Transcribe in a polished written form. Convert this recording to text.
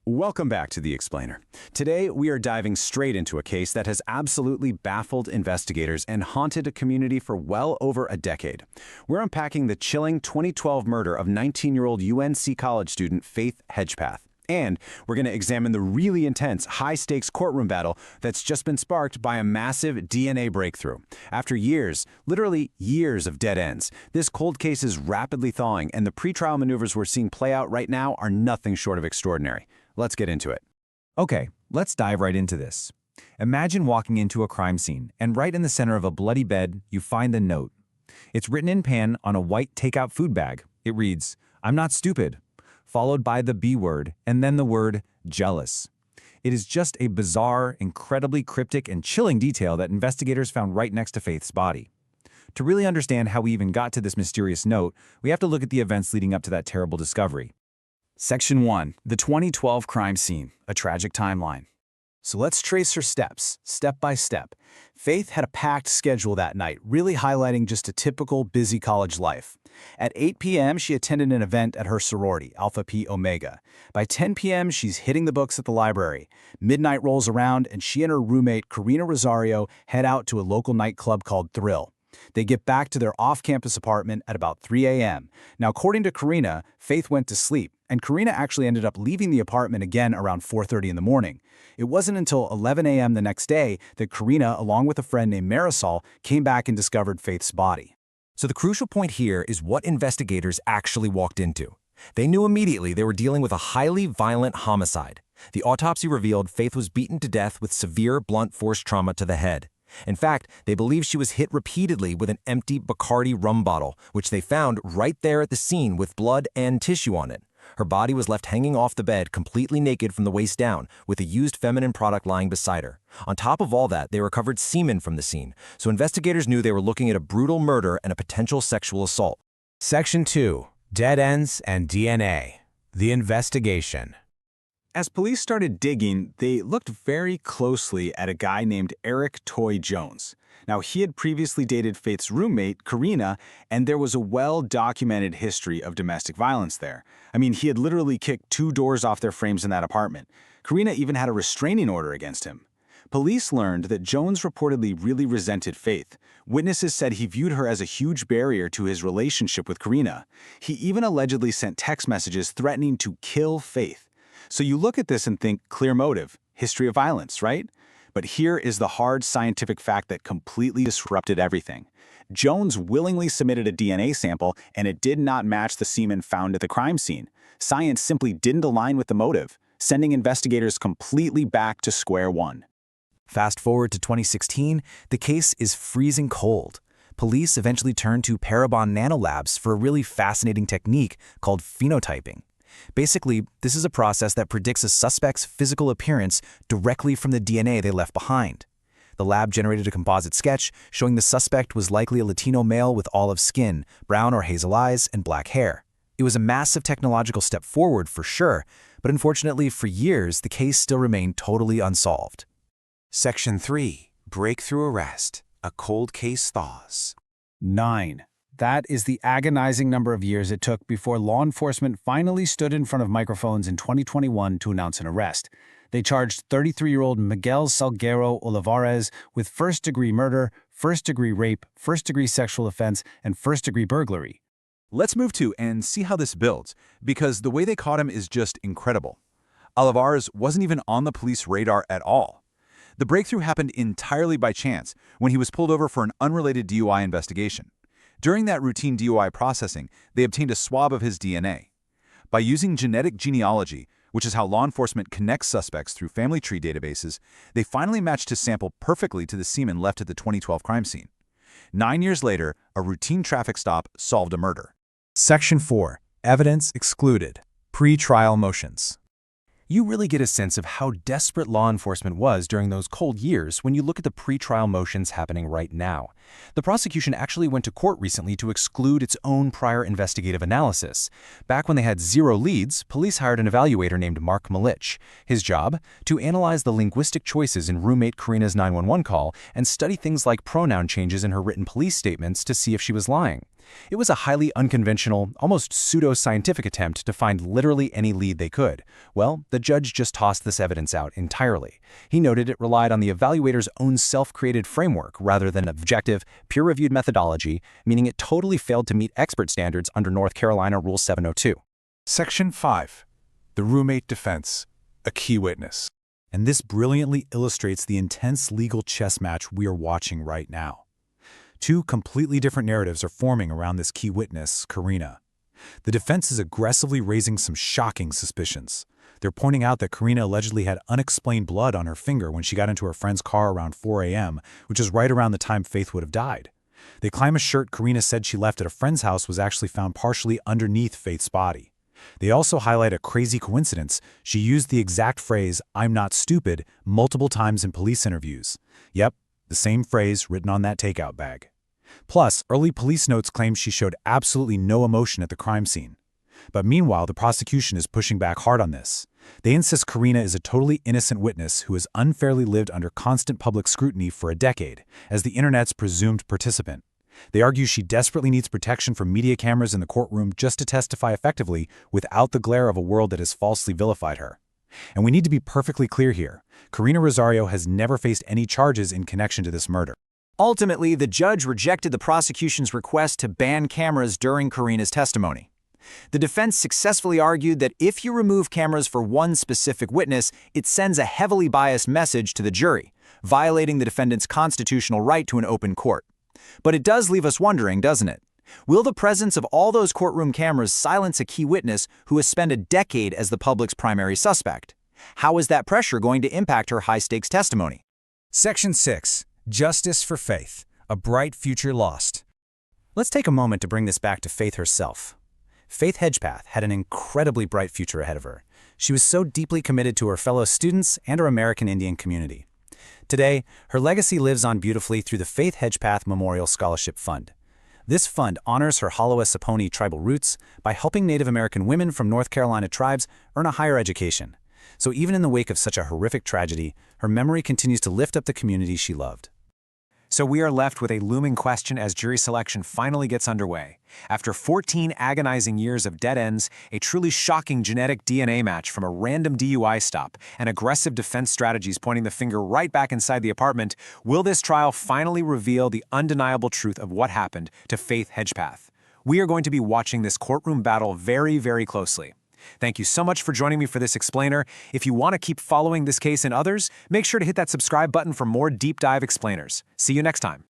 Welcome back to The Explainer. Today, we are diving straight into a case that has absolutely baffled investigators and haunted a community for well over a decade. We're unpacking the chilling 2012 murder of 19-year-old UNC college student Faith Hedgepeth. And we're going to examine the really intense, high-stakes courtroom battle that's just been sparked by a massive DNA breakthrough. After years, literally years of dead ends, this cold case is rapidly thawing, and the pretrial maneuvers we're seeing play out right now are nothing short of extraordinary. Let's get into it. Okay, let's dive right into this. Imagine walking into a crime scene, and right in the center of a bloody bed, you find the note. It's written in pen on a white takeout food bag. It reads, "I'm not stupid," followed by the B word, and then the word jealous. It is just a bizarre, incredibly cryptic and chilling detail that investigators found right next to Faith's body. To really understand how we even got to this mysterious note, we have to look at the events leading up to that terrible discovery. Section 1. The 2012 crime scene, a tragic timeline. So let's trace her steps, step by step. Faith had a packed schedule that night, really highlighting just a typical busy college life. At 8 p.m., she attended an event at her sorority, Alpha Pi Omega. By 10 p.m., she's hitting the books at the library. Midnight rolls around, and she and her roommate, Karina Rosario, head out to a local nightclub called Thrill. They get back to their off-campus apartment at about 3 a.m. Now, according to Karina, Faith went to sleep, and Karina actually ended up leaving the apartment again around 4:30 in the morning. It wasn't until 11 a.m. the next day that Karina, along with a friend named Marisol, came back and discovered Faith's body. So the crucial point here is what investigators actually walked into. They knew immediately they were dealing with a highly violent homicide. The autopsy revealed Faith was beaten to death with severe blunt force trauma to the head. In fact, they believe she was hit repeatedly with an empty Bacardi rum bottle, which they found right there at the scene with blood and tissue on it. Her body was left hanging off the bed completely naked from the waist down, with a used feminine product lying beside her. On top of all that, they recovered semen from the scene, so investigators knew they were looking at a brutal murder and a potential sexual assault. Section 2. Dead Ends and DNA. The Investigation. As police started digging, they looked very closely at a guy named Eric Toy Jones. Now, he had previously dated Faith's roommate, Karina, and there was a well-documented history of domestic violence there. I mean, he had literally kicked 2 doors off their frames in that apartment. Karina even had a restraining order against him. Police learned that Jones reportedly really resented Faith. Witnesses said he viewed her as a huge barrier to his relationship with Karina. He even allegedly sent text messages threatening to kill Faith. So you look at this and think clear motive, history of violence, right? But here is the hard scientific fact that completely disrupted everything. Jones willingly submitted a DNA sample, and it did not match the semen found at the crime scene. Science simply didn't align with the motive, sending investigators completely back to square one. Fast forward to 2016, the case is freezing cold. Police eventually turned to Parabon nanolabs for a really fascinating technique called phenotyping. Basically, this is a process that predicts a suspect's physical appearance directly from the DNA they left behind. The lab generated a composite sketch showing the suspect was likely a Latino male with olive skin, brown or hazel eyes, and black hair. It was a massive technological step forward for sure, but unfortunately for years, the case still remained totally unsolved. Section 3. Breakthrough Arrest. A cold case thaws. 9. That is the agonizing number of years it took before law enforcement finally stood in front of microphones in 2021 to announce an arrest. They charged 33-year-old Miguel Salguero Olivares with first-degree murder, first-degree rape, first-degree sexual offense, and first-degree burglary. Let's move to and see how this builds, because the way they caught him is just incredible. Olivares wasn't even on the police radar at all. The breakthrough happened entirely by chance when he was pulled over for an unrelated DUI investigation. During that routine DUI processing, they obtained a swab of his DNA. By using genetic genealogy, which is how law enforcement connects suspects through family tree databases, they finally matched his sample perfectly to the semen left at the 2012 crime scene. 9 years later, a routine traffic stop solved a murder. Section 4. Evidence excluded. Pre-trial motions. You really get a sense of how desperate law enforcement was during those cold years when you look at the pretrial motions happening right now. The prosecution actually went to court recently to exclude its own prior investigative analysis. Back when they had 0 leads, police hired an evaluator named Mark Malich. His job? To analyze the linguistic choices in roommate Karina's 911 call and study things like pronoun changes in her written police statements to see if she was lying. It was a highly unconventional, almost pseudo-scientific attempt to find literally any lead they could. Well, the judge just tossed this evidence out entirely. He noted it relied on the evaluator's own self-created framework rather than objective, peer-reviewed methodology, meaning it totally failed to meet expert standards under North Carolina Rule 702. Section 5. The roommate defense, a key witness. And this brilliantly illustrates the intense legal chess match we are watching right now. Two completely different narratives are forming around this key witness, Karina. The defense is aggressively raising some shocking suspicions. They're pointing out that Karina allegedly had unexplained blood on her finger when she got into her friend's car around 4 a.m., which is right around the time Faith would have died. They claim a shirt Karina said she left at a friend's house was actually found partially underneath Faith's body. They also highlight a crazy coincidence. She used the exact phrase, "I'm not stupid," multiple times in police interviews. Yep, the same phrase written on that takeout bag. Plus, early police notes claim she showed absolutely no emotion at the crime scene. But meanwhile, the prosecution is pushing back hard on this. They insist Karina is a totally innocent witness who has unfairly lived under constant public scrutiny for a decade, as the internet's presumed participant. They argue she desperately needs protection from media cameras in the courtroom just to testify effectively without the glare of a world that has falsely vilified her. And we need to be perfectly clear here. Karina Rosario has never faced any charges in connection to this murder. Ultimately, the judge rejected the prosecution's request to ban cameras during Karina's testimony. The defense successfully argued that if you remove cameras for one specific witness, it sends a heavily biased message to the jury, violating the defendant's constitutional right to an open court. But it does leave us wondering, doesn't it? Will the presence of all those courtroom cameras silence a key witness who has spent a decade as the public's primary suspect? How is that pressure going to impact her high-stakes testimony? Section 6. Justice for Faith, a bright future lost. Let's take a moment to bring this back to Faith herself. Faith Hedgepeth had an incredibly bright future ahead of her. She was so deeply committed to her fellow students and her American Indian community. Today, her legacy lives on beautifully through the Faith Hedgepeth Memorial Scholarship Fund. This fund honors her Hollowa-Saponi tribal roots by helping Native American women from North Carolina tribes earn a higher education. So even in the wake of such a horrific tragedy, her memory continues to lift up the community she loved. So we are left with a looming question as jury selection finally gets underway. After 14 agonizing years of dead ends, a truly shocking genetic DNA match from a random DUI stop, and aggressive defense strategies pointing the finger right back inside the apartment, will this trial finally reveal the undeniable truth of what happened to Faith Hedgepeth? We are going to be watching this courtroom battle very, very closely. Thank you so much for joining me for this explainer. If you want to keep following this case and others, make sure to hit that subscribe button for more deep dive explainers. See you next time.